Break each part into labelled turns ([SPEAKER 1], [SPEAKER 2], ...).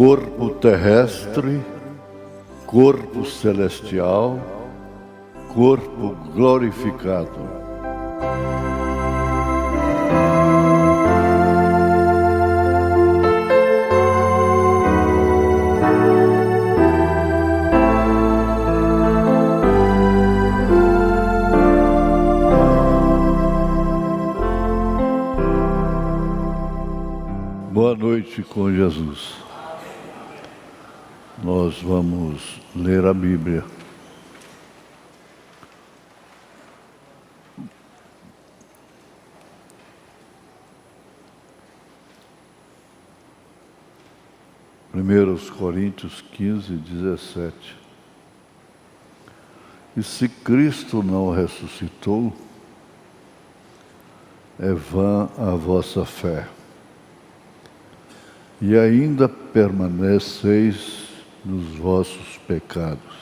[SPEAKER 1] corpo terrestre, corpo celestial, corpo glorificado. Boa noite com Jesus. Nós vamos ler a Bíblia. Primeiros Coríntios 15, 17. E se Cristo não ressuscitou, é vã a vossa fé. E ainda permaneceis nos vossos pecados.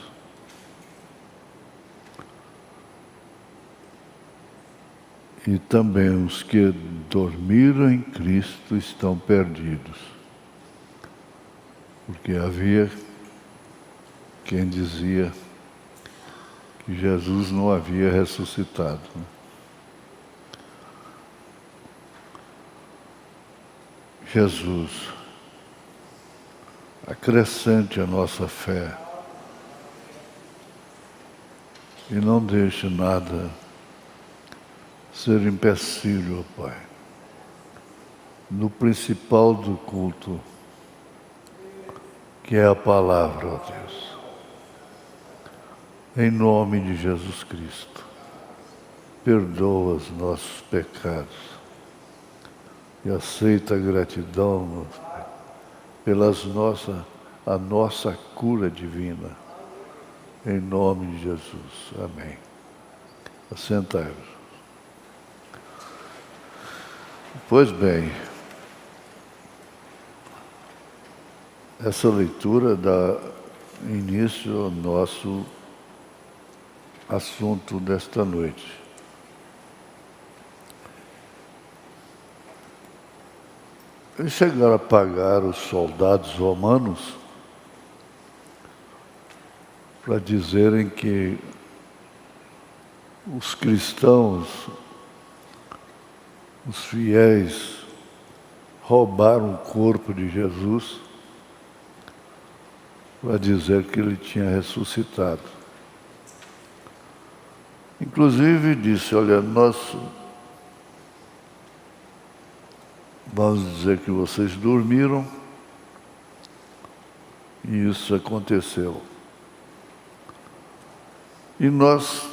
[SPEAKER 1] E também os que dormiram em Cristo estão perdidos. Porque havia quem dizia que Jesus não havia ressuscitado. Jesus, acrescente a nossa fé e não deixe nada ser empecilho, ó Pai, no principal do culto, que é a palavra, ó Deus. Em nome de Jesus Cristo, perdoa os nossos pecados e aceita a gratidão a nossa cura divina, em nome de Jesus. Amém. Assentai-vos. Pois bem, essa leitura dá início ao nosso assunto desta noite. Eles chegaram a pagar os soldados romanos para dizerem que os cristãos, os fiéis, roubaram o corpo de Jesus para dizer que ele tinha ressuscitado. Inclusive disse, olha, nós vamos dizer que vocês dormiram e isso aconteceu. E nós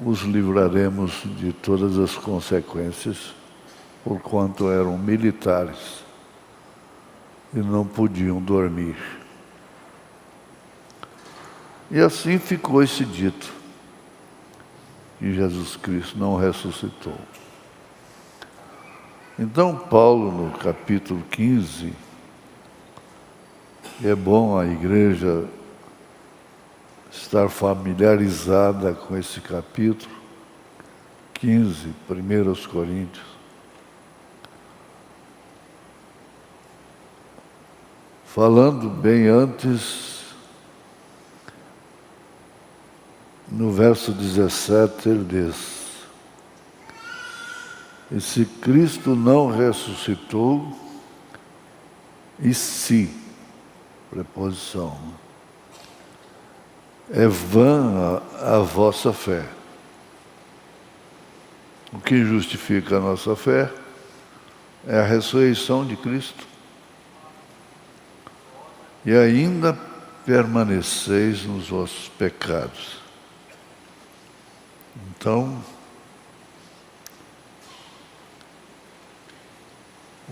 [SPEAKER 1] os livraremos de todas as consequências, porquanto eram militares e não podiam dormir. E assim ficou esse dito, que Jesus Cristo não ressuscitou. Então, Paulo, no capítulo 15, é bom a igreja estar familiarizada com esse capítulo 15, 1 Coríntios. Falando bem antes, no verso 17, ele diz: e se Cristo não ressuscitou, e se, preposição, é vã a vossa fé. O que justifica a nossa fé é a ressurreição de Cristo. E ainda permaneceis nos vossos pecados. Então,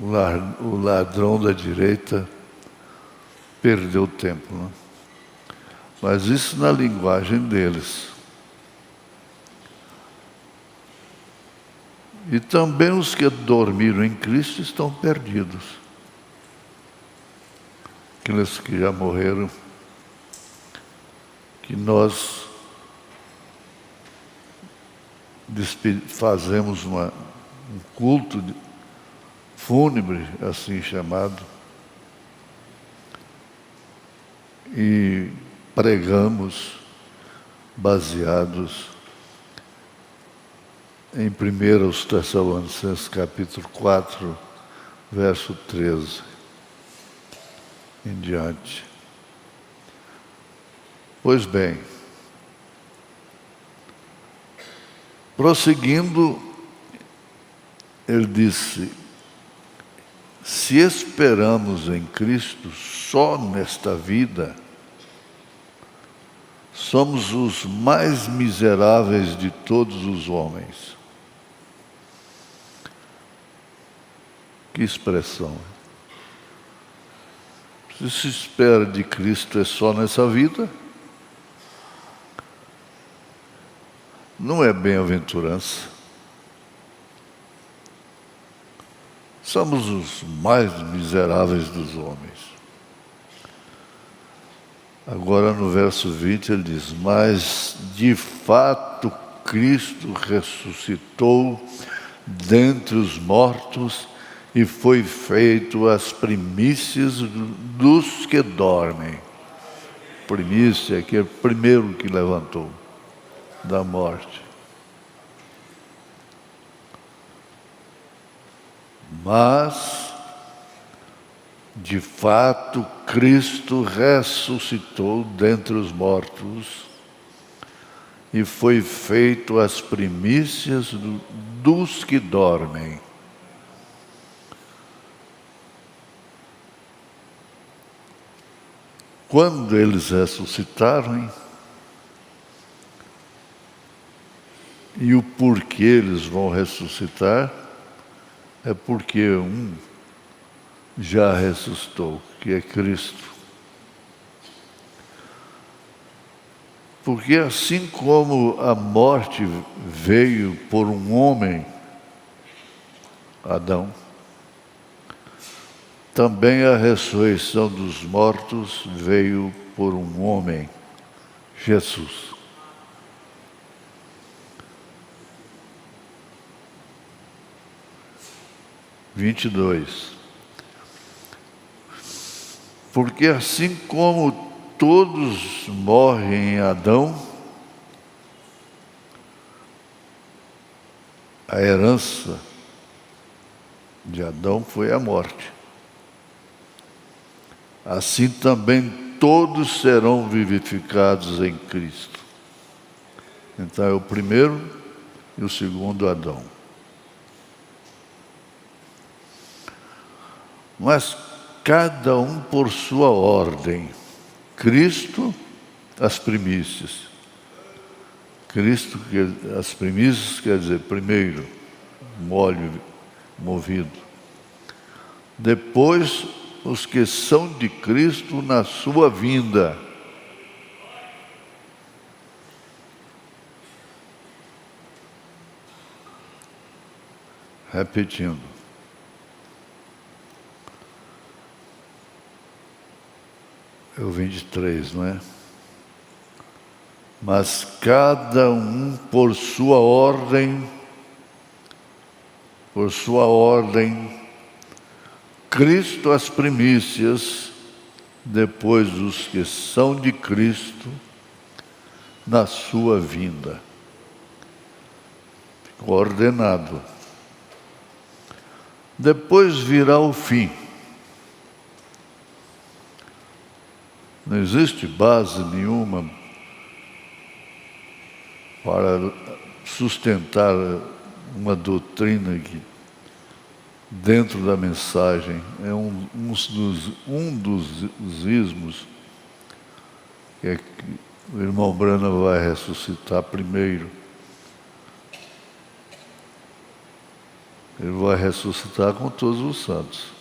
[SPEAKER 1] o ladrão da direita perdeu tempo, né? Mas isso na linguagem deles. E também os que dormiram em Cristo estão perdidos. Aqueles que já morreram, que nós fazemos um culto fúnebre, assim chamado, e pregamos baseados em 1 Tessalonicenses capítulo 4, verso 13 em diante. Pois bem, prosseguindo, ele disse: se esperamos em Cristo só nesta vida, somos os mais miseráveis de todos os homens. Que expressão! Se se espera de Cristo é só nessa vida, não é bem-aventurança. Somos os mais miseráveis dos homens. Agora no verso 20 ele diz: mas de fato Cristo ressuscitou dentre os mortos e foi feito as primícias dos que dormem. Primícia é que é o primeiro que levantou da morte. Mas, de fato, Cristo ressuscitou dentre os mortos e foi feito as primícias dos que dormem. Quando eles ressuscitaram, e o porquê eles vão ressuscitar, é porque um já ressuscitou, que é Cristo. Porque assim como a morte veio por um homem, Adão, também a ressurreição dos mortos veio por um homem, Jesus. Porque assim como todos morrem em Adão, a herança de Adão foi a morte. Assim também todos serão vivificados em Cristo. Então é o primeiro e o segundo Adão. Mas cada um por sua ordem. Cristo, as primícias. Cristo, as primícias quer dizer, primeiro, óleo movido. Depois, os que são de Cristo na sua vinda. Repetindo. É o 23, não é? Mas cada um por sua ordem, Cristo as primícias, depois os que são de Cristo na sua vinda. Ficou ordenado. Depois virá o fim. Não existe base nenhuma para sustentar uma doutrina que, dentro da mensagem, é um dos ismos, que é que o irmão Branham vai ressuscitar primeiro. Ele vai ressuscitar com todos os santos.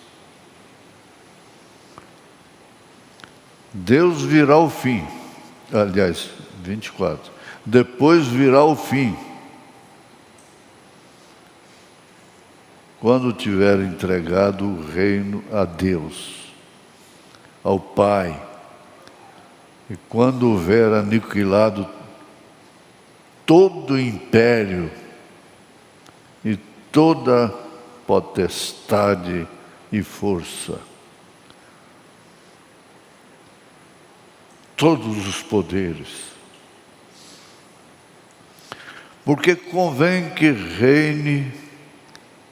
[SPEAKER 1] Deus virá o fim. Aliás, 24. Depois virá o fim. Quando tiver entregado o reino a Deus, ao Pai, e quando houver aniquilado todo o império e toda potestade e força. Todos os poderes. Porque convém que reine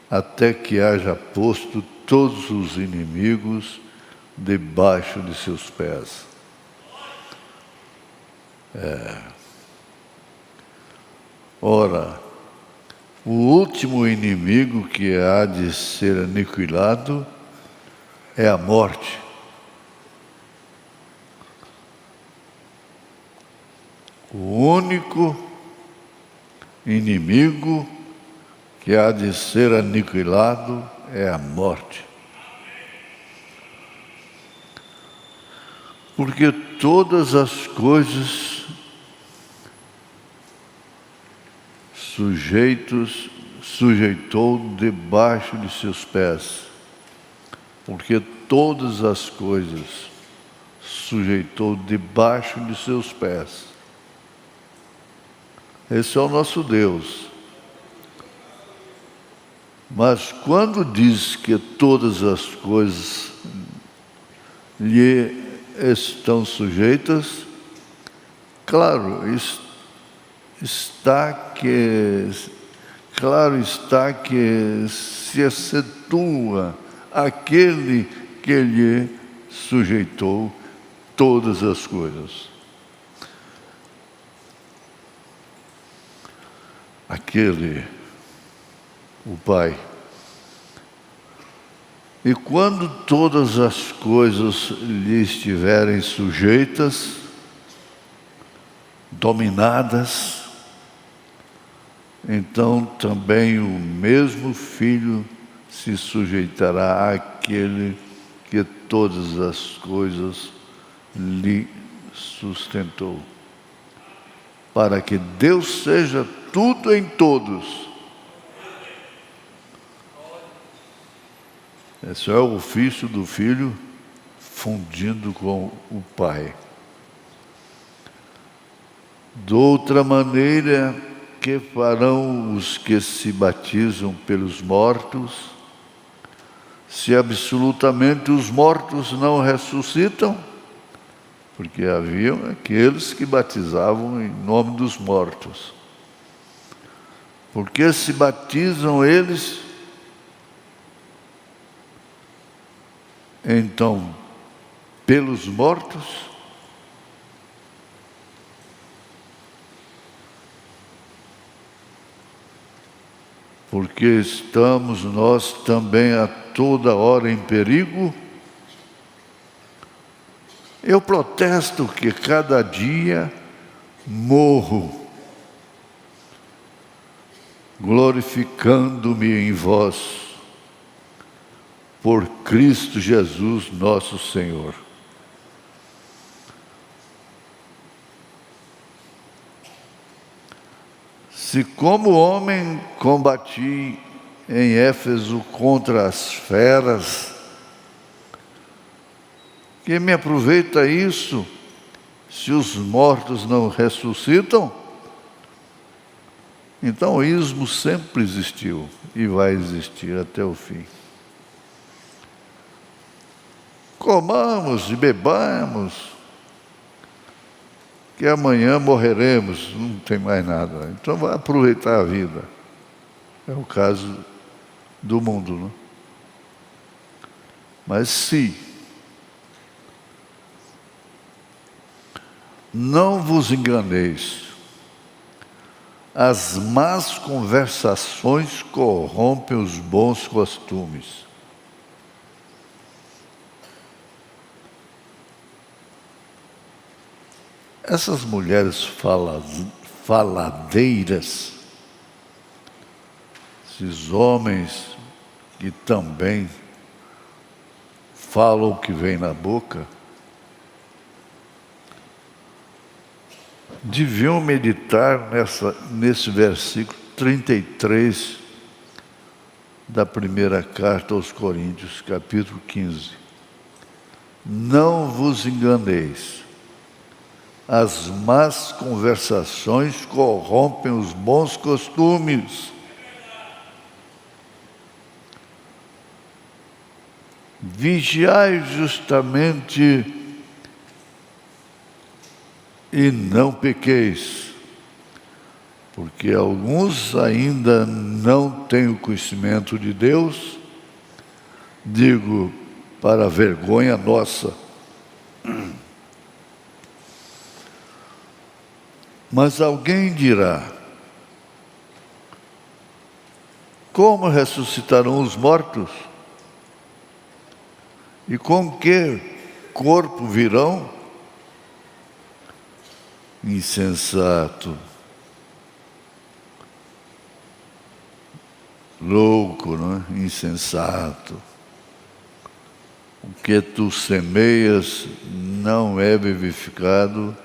[SPEAKER 1] até que haja posto todos os inimigos debaixo de seus pés. Ora, o último inimigo que há de ser aniquilado é a morte. O único inimigo que há de ser aniquilado é a morte. Porque todas as coisas sujeitou debaixo de seus pés. Porque todas as coisas sujeitou debaixo de seus pés. Esse é o nosso Deus. Mas quando diz que todas as coisas lhe estão sujeitas, claro está que se excetua aquele que lhe sujeitou todas as coisas. O Pai. E quando todas as coisas lhe estiverem sujeitas, dominadas, então também o mesmo Filho se sujeitará àquele que todas as coisas lhe sustentou, para que Deus seja tudo em todos. Esse é o ofício do Filho fundindo com o Pai. De outra maneira, que farão os que se batizam pelos mortos, se absolutamente os mortos não ressuscitam? Porque haviam aqueles que batizavam em nome dos mortos. Porque se batizam eles, então, pelos mortos? Porque estamos nós também a toda hora em perigo? Eu protesto que cada dia morro, glorificando-me em vós, por Cristo Jesus nosso Senhor. Se como homem combati em Éfeso contra as feras, que me aproveita isso se os mortos não ressuscitam? Então o ismo sempre existiu e vai existir até o fim. Comamos e bebamos, que amanhã morreremos, não tem mais nada. Então vai aproveitar a vida. É o caso do mundo, não? Mas se não vos enganeis, as más conversações corrompem os bons costumes. Essas mulheres faladeiras, esses homens que também falam o que vem na boca, deviam meditar nesse versículo 33 da primeira carta aos Coríntios, capítulo 15. Não vos enganeis. As más conversações corrompem os bons costumes. vigiai justamente e não pequeis, porque alguns ainda não têm o conhecimento de Deus, digo, para a vergonha nossa. Mas alguém dirá: como ressuscitarão os mortos? E com que corpo virão? Insensato, louco, não é? Insensato. O que tu semeias não é vivificado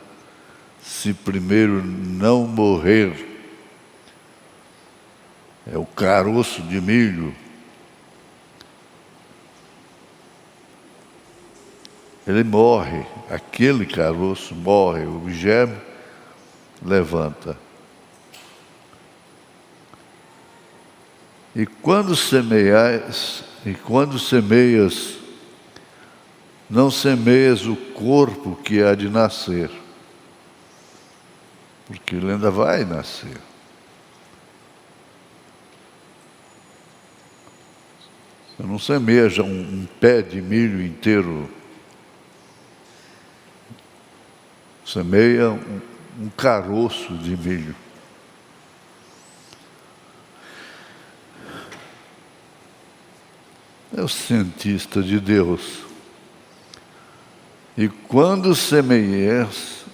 [SPEAKER 1] se primeiro não morrer. É o caroço de milho. Ele morre, aquele caroço morre, o germe levanta. E quando semeias, não semeias o corpo que há de nascer, porque ele ainda vai nascer. Você não semeia já um pé de milho inteiro. Semeia um caroço de milho. É o cientista de Deus. E quando semeias,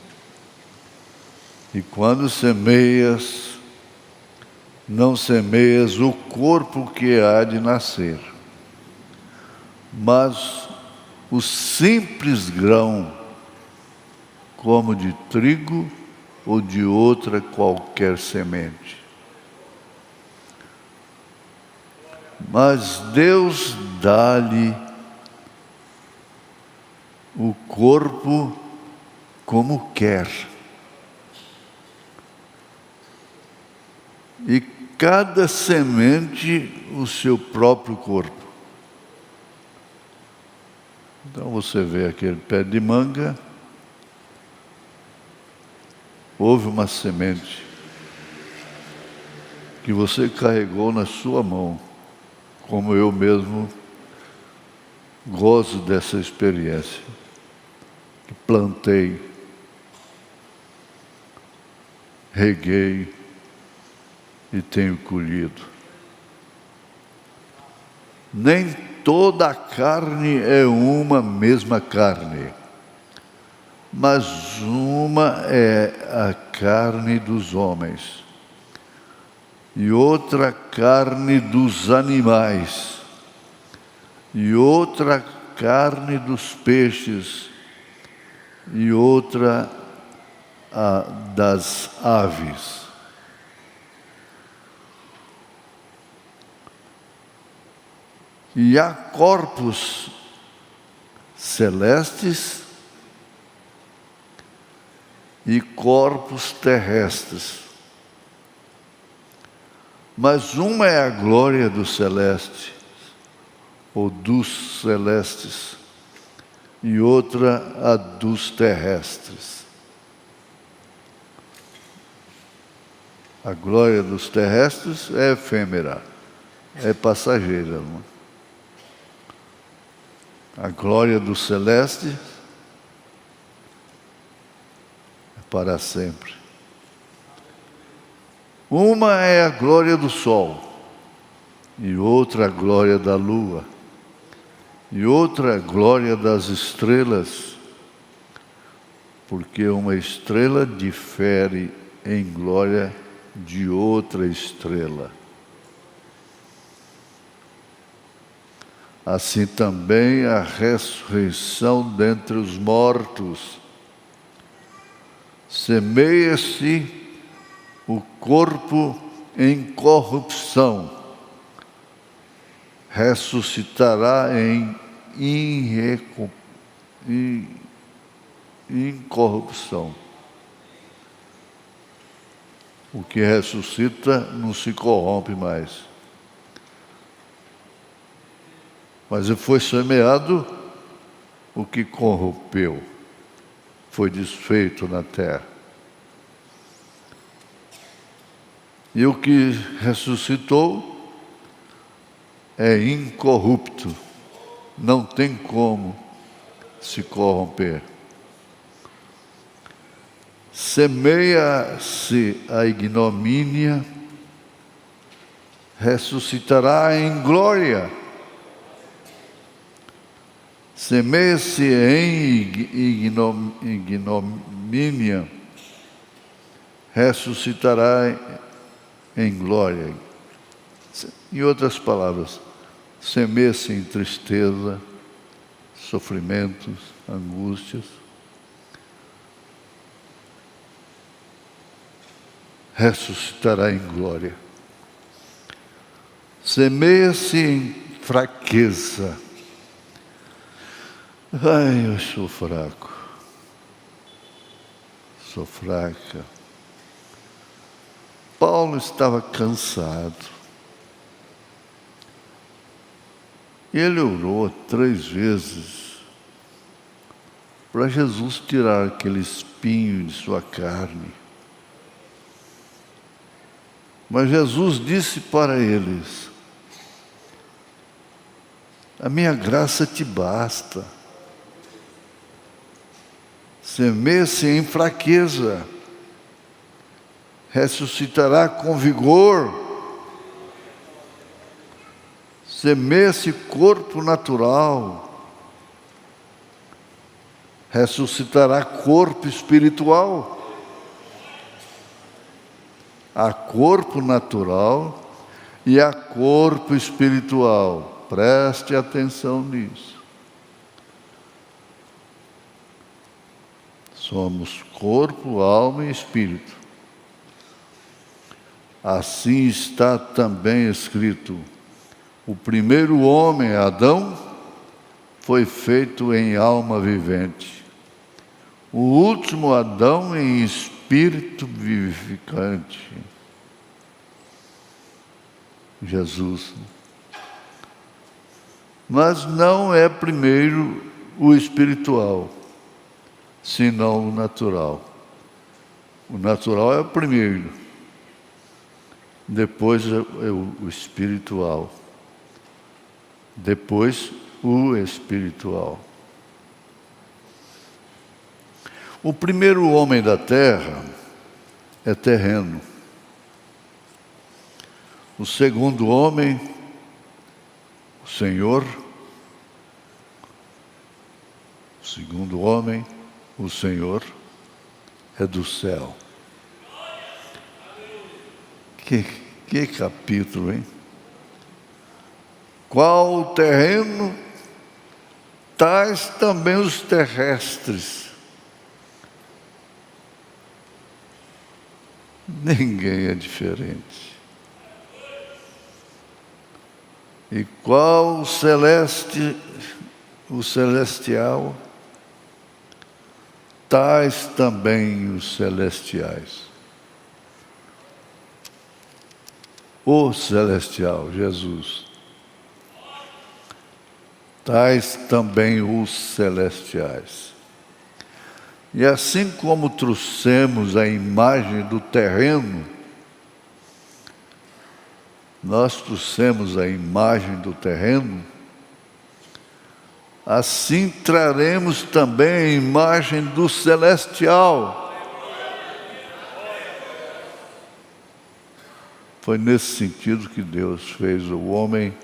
[SPEAKER 1] não semeias o corpo que há de nascer, mas o simples grão, como de trigo ou de outra qualquer semente. Mas Deus dá-lhe o corpo como quer. E cada semente o seu próprio corpo. Então você vê aquele pé de manga, houve uma semente que você carregou na sua mão, como eu mesmo gozo dessa experiência, que plantei, reguei e tenho colhido. Nem toda a carne é uma mesma carne, mas uma é a carne dos homens, e outra carne dos animais, e outra carne dos peixes, e outra a das aves. E há corpos celestes e corpos terrestres. Mas uma é a glória do celeste, ou dos celestes, e outra a dos terrestres. A glória dos terrestres é efêmera, é passageira. Não? A glória do celeste é para sempre. Uma é a glória do sol, e outra a glória da lua, e outra a glória das estrelas, porque uma estrela difere em glória de outra estrela. Assim também a ressurreição dentre os mortos. Semeia-se o corpo em corrupção, ressuscitará em incorrupção. O que ressuscita não se corrompe mais. Mas foi semeado o que corrompeu, foi desfeito na terra. E o que ressuscitou é incorrupto, não tem como se corromper. Semeia-se a ignomínia, ressuscitará em glória. Semeia-se em ignomínia, ressuscitará em glória. Em outras palavras, semeia-se em tristeza, sofrimentos, angústias, ressuscitará em glória. Semeia-se em fraqueza. Ai, eu sou fraco, sou fraca. Paulo estava cansado. Ele orou 3 vezes para Jesus tirar aquele espinho de sua carne. Mas Jesus disse para eles: a minha graça te basta. Semeia-se em fraqueza, ressuscitará com vigor. Semeia-se corpo natural, ressuscitará corpo espiritual. Há corpo natural e há corpo espiritual. Preste atenção nisso. Somos corpo, alma e espírito. Assim está também escrito: o primeiro homem, Adão, foi feito em alma vivente. O último Adão em espírito vivificante. Jesus. Mas não é primeiro o espiritual, senão o natural. O natural é o primeiro, depois é o espiritual, depois o espiritual. O primeiro homem da terra é terreno. O segundo homem, o Senhor. O segundo homem, o Senhor, é do céu. Que capítulo, hein? Qual o terreno, tais também os terrestres. Ninguém é diferente. E qual o celestial, tais também os celestiais. O celestial, Jesus. Tais também os celestiais. E assim como trouxemos a imagem do terreno, nós trouxemos a imagem do terreno, assim traremos também a imagem do celestial. Foi nesse sentido que Deus fez o homem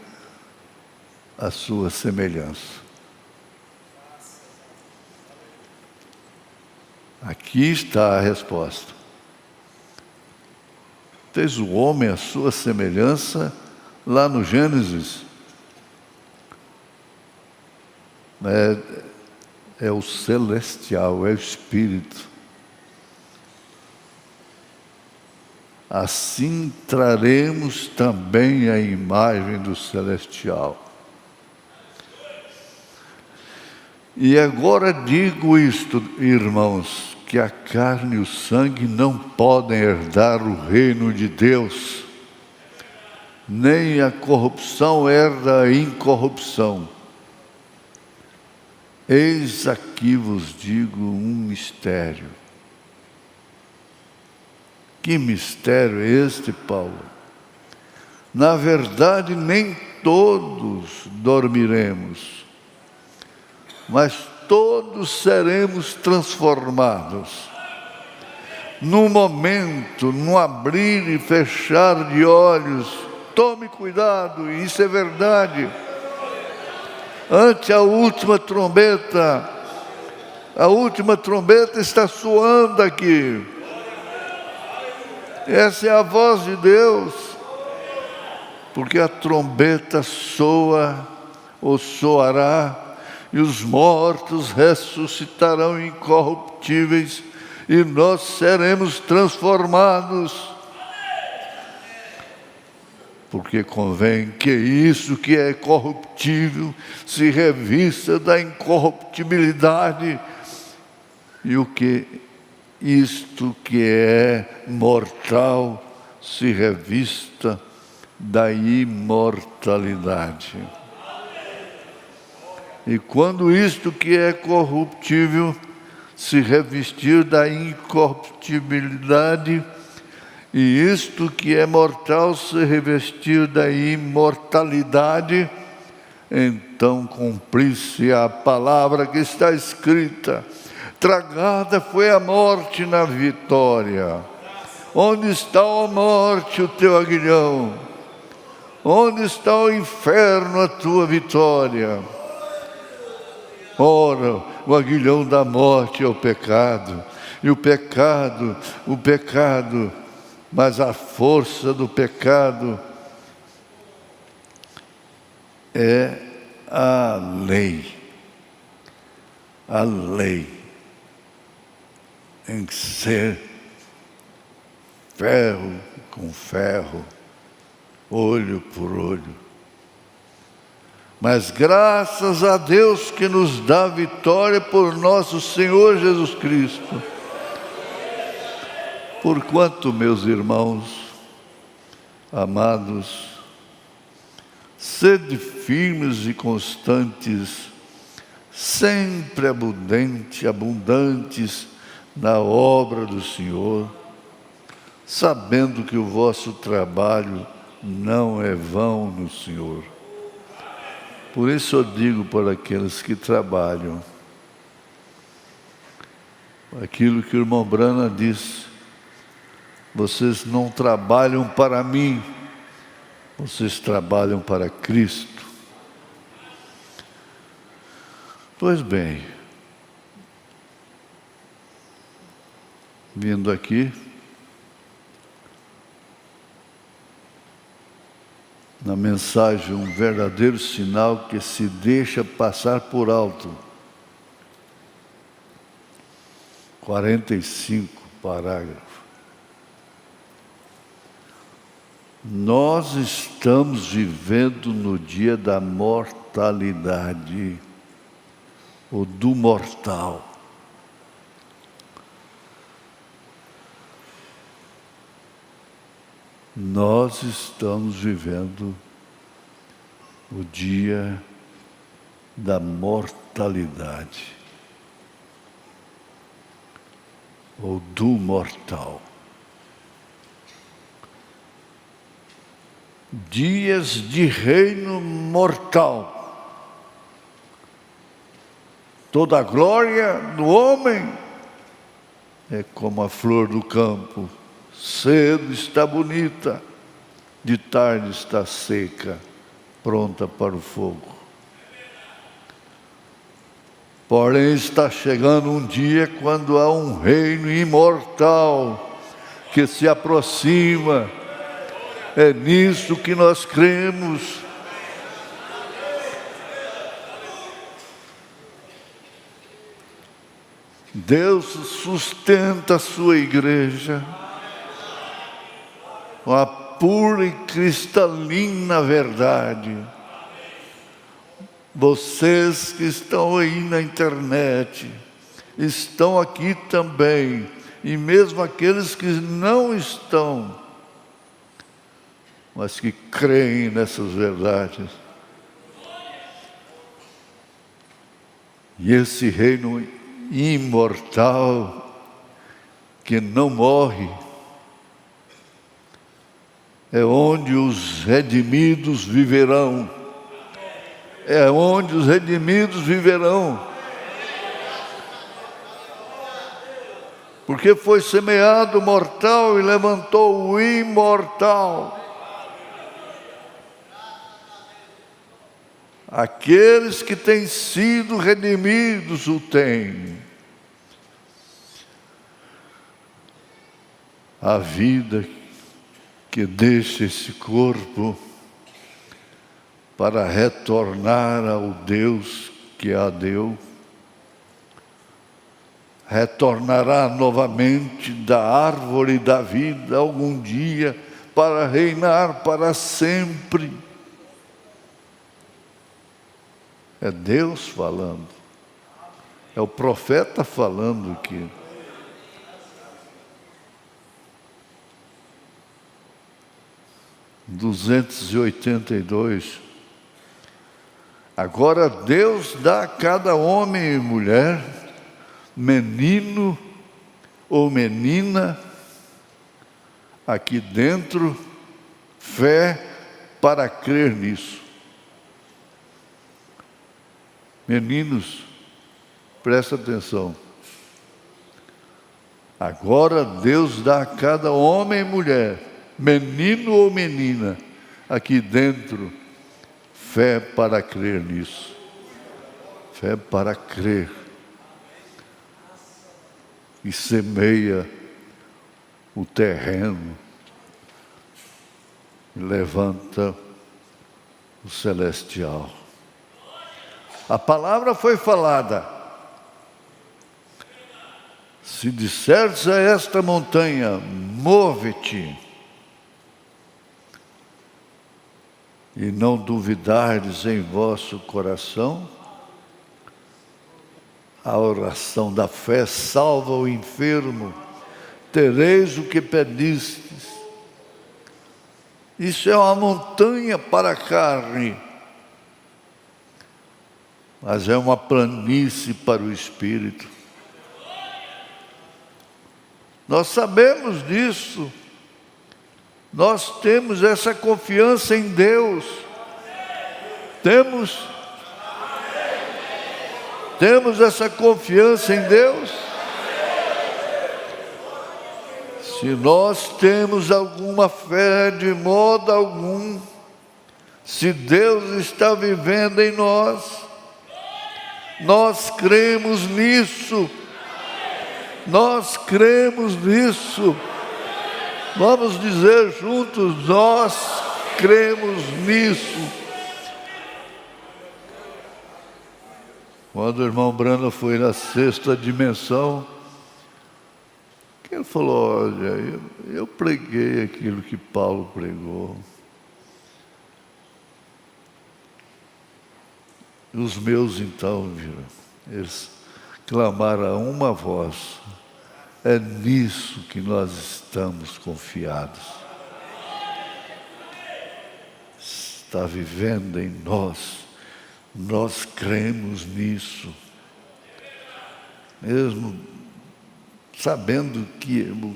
[SPEAKER 1] à sua semelhança. Aqui está a resposta. Fez o homem à sua semelhança, lá no Gênesis. É o celestial, é o Espírito. Assim traremos também a imagem do celestial. E agora digo isto, irmãos, que a carne e o sangue não podem herdar o reino de Deus, nem a corrupção herda a incorrupção. Eis aqui vos digo um mistério. Que mistério é este, Paulo? Na verdade, nem todos dormiremos, mas todos seremos transformados. No momento, no abrir e fechar de olhos, tome cuidado, isso é verdade. Ante a última trombeta está soando aqui. Essa é a voz de Deus, porque a trombeta soa ou soará, e os mortos ressuscitarão incorruptíveis, e nós seremos transformados. Porque convém que isso que é corruptível se revista da incorruptibilidade, e o que isto que é mortal se revista da imortalidade. E quando isto que é corruptível se revestir da incorruptibilidade, e isto que é mortal se revestir da imortalidade, então cumprir-se a palavra que está escrita: tragada foi a morte na vitória. Onde está, ó morte, o teu aguilhão? Onde está, o inferno, a tua vitória? Ora, o aguilhão da morte é o pecado, e o pecado, mas a força do pecado é a lei. A lei tem que ser ferro com ferro, olho por olho. Mas graças a Deus que nos dá vitória por nosso Senhor Jesus Cristo. Porquanto, meus irmãos amados, sede firmes e constantes, sempre abundantes na obra do Senhor, sabendo que o vosso trabalho não é vão no Senhor. Por isso eu digo para aqueles que trabalham, aquilo que o irmão Brana disse: vocês não trabalham para mim, vocês trabalham para Cristo. Pois bem, vindo aqui, na mensagem, um verdadeiro sinal que se deixa passar por alto. 45 parágrafos. Nós estamos vivendo no dia da mortalidade, ou do mortal. Nós estamos vivendo o dia da mortalidade, ou do mortal. Dias de reino mortal. Toda a glória do homem é como a flor do campo. Cedo está bonita, de tarde está seca, pronta para o fogo. Porém, está chegando um dia quando há um reino imortal que se aproxima. É nisso que nós cremos. Deus sustenta a sua igreja com a pura e cristalina verdade. Vocês que estão aí na internet, estão aqui também, e mesmo aqueles que não estão, mas que creem nessas verdades, E esse reino imortal, que não morre, é onde os redimidos viverão. É onde os redimidos viverão. Porque foi semeado o mortal e levantou o imortal. Aqueles que têm sido redimidos o têm. A vida que deixa esse corpo para retornar ao Deus que a deu, retornará novamente da árvore da vida algum dia para reinar para sempre. É Deus falando, é o profeta falando aqui. (282) Agora Deus dá a cada homem e mulher, menino ou menina, aqui dentro, fé para crer nisso. Meninos, presta atenção. Agora Deus dá a cada homem e mulher, menino ou menina, aqui dentro, fé para crer nisso. Fé para crer. E semeia o terreno, e levanta o celestial. A palavra foi falada. Se disseres a esta montanha, move-te, e não duvidares em vosso coração, a oração da fé salva o enfermo, tereis o que pedistes. Isso é uma montanha para a carne, mas é uma planície para o espírito. Nós sabemos disso. Nós temos essa confiança em Deus. Temos essa confiança em Deus. Se nós temos alguma fé, de modo algum, se Deus está vivendo em nós, nós cremos nisso. Nós cremos nisso. Vamos dizer juntos, nós cremos nisso. Quando o irmão Brando foi na sexta dimensão, ele falou, olha, eu preguei aquilo que Paulo pregou. Os meus então, viram, eles clamaram a uma voz. É nisso que nós estamos confiados. Está vivendo em nós. Nós cremos nisso. Mesmo sabendo o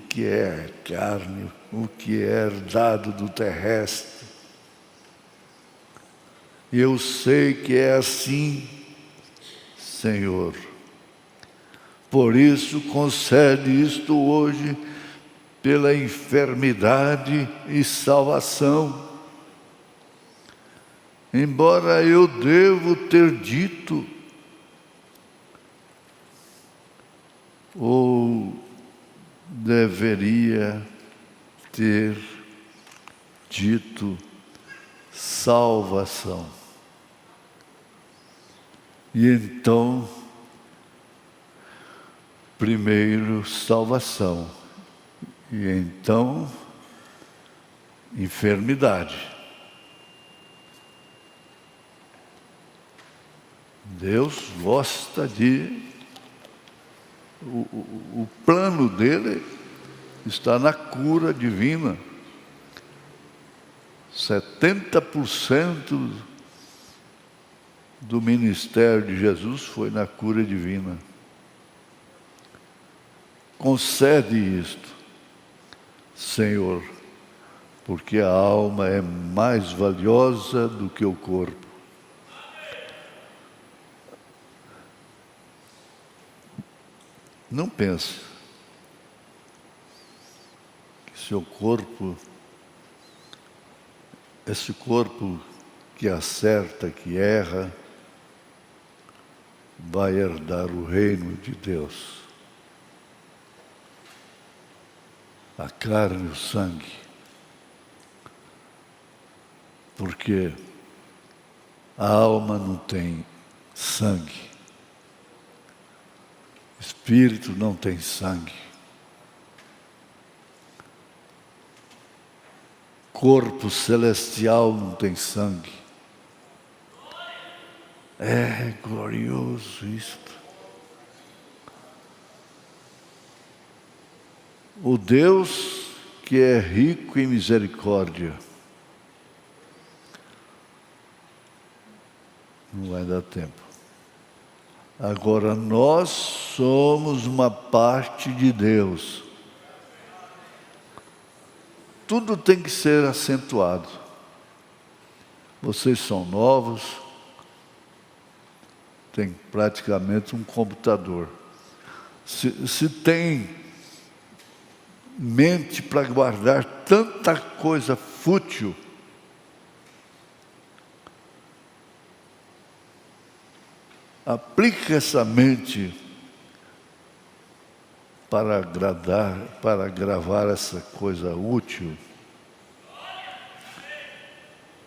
[SPEAKER 1] que é carne, o que é herdado do terrestre. E eu sei que é assim, Senhor. Por isso, concede isto hoje, pela enfermidade e salvação. Embora eu devo ter dito, ou deveria ter dito, salvação. E então, primeiro salvação, e então enfermidade. Deus gosta de... O plano dele está na cura divina. 70% do ministério de Jesus foi na cura divina. Concede isto, Senhor, porque a alma é mais valiosa do que o corpo. Não pense que seu corpo, esse corpo que acerta, que erra, vai herdar o reino de Deus. A carne e o sangue. Porque a alma não tem sangue. O espírito não tem sangue. Corpo celestial não tem sangue. É glorioso isto. O Deus que é rico em misericórdia. Não vai dar tempo. Agora nós somos uma parte de Deus. Tudo tem que ser acentuado. Vocês são novos, tem praticamente um computador. Se tem mente para guardar tanta coisa fútil, aplique essa mente para agradar, para gravar essa coisa útil.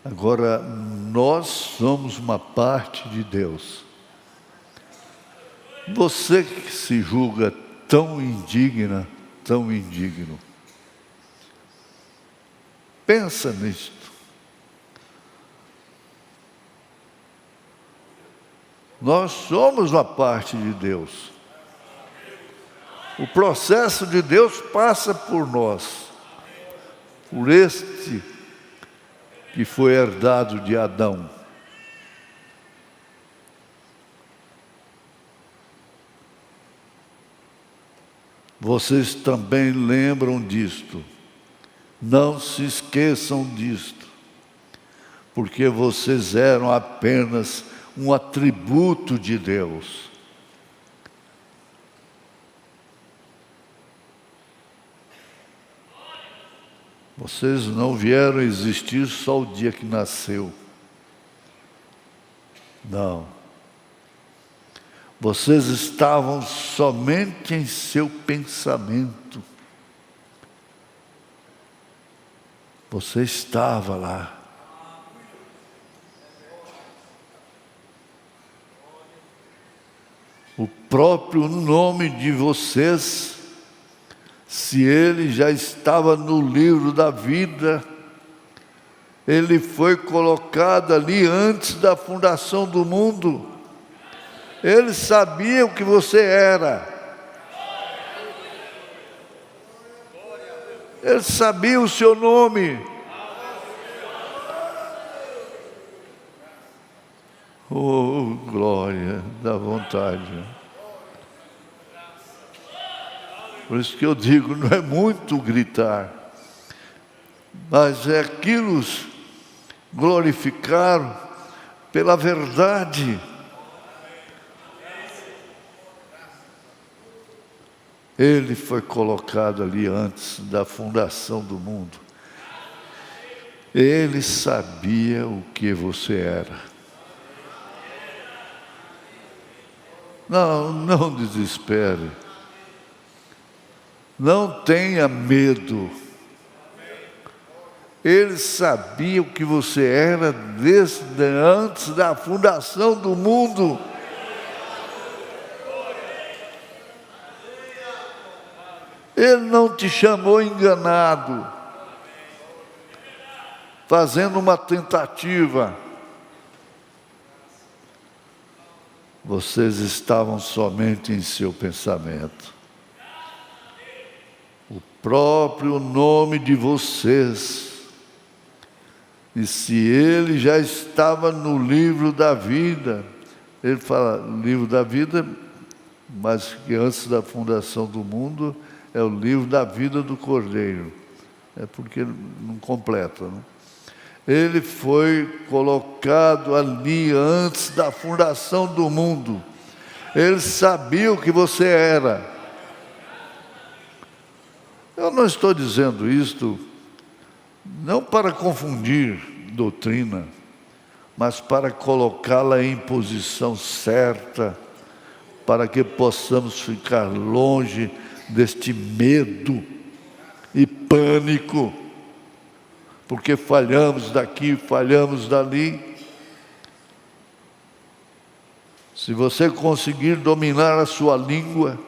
[SPEAKER 1] Agora, nós somos uma parte de Deus. Você que se julga tão indigna, tão indigno, pensa nisto. Nós somos uma parte de Deus. O processo de Deus passa por nós, por este que foi herdado de Adão. Vocês também lembram disto. Não se esqueçam disto, porque vocês eram apenas um atributo de Deus. Vocês não vieram a existir só o dia que nasceu. Não. Vocês estavam somente em seu pensamento. Você estava lá. O próprio nome de vocês, se ele já estava no livro da vida, ele foi colocado ali antes da fundação do mundo. Ele sabia o que você era. Ele sabia o seu nome. Oh, glória, dá vontade. Por isso que eu digo, não é muito gritar, mas é aquilo glorificar pela verdade. Ele foi colocado ali antes da fundação do mundo. Ele sabia o que você era. Não desespere. Não tenha medo. Ele sabia o que você era desde antes da fundação do mundo. Ele não te chamou enganado, fazendo uma tentativa. Vocês estavam somente em seu pensamento. O próprio nome de vocês E se ele já estava no livro da vida, ele fala, livro da vida, mas que antes da fundação do mundo, é o livro da vida do Cordeiro. É porque não completa, né? Ele foi colocado ali antes da fundação do mundo. Ele sabia o que você era. Eu não estou dizendo isto não para confundir doutrina, mas para colocá-la em posição certa, para que possamos ficar longe deste medo e pânico, porque falhamos daqui, falhamos dali. Se você conseguir dominar a sua língua,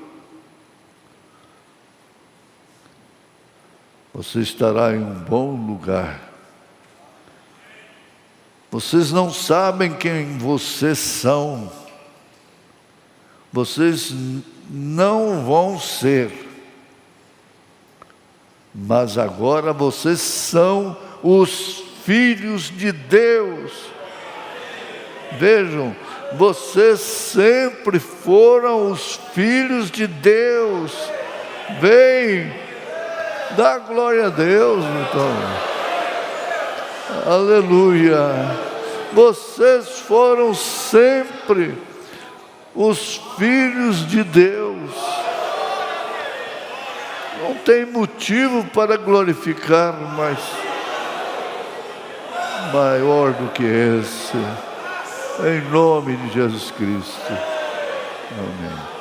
[SPEAKER 1] você estará em um bom lugar. Vocês não sabem quem vocês são. Vocês não vão ser. Mas agora vocês são os filhos de Deus. Vejam, vocês sempre foram os filhos de Deus. Vem. Dá glória a Deus, então. Aleluia. Vocês foram sempre os filhos de Deus. Não tem motivo para glorificar mais maior do que esse. Em nome de Jesus Cristo. Amém.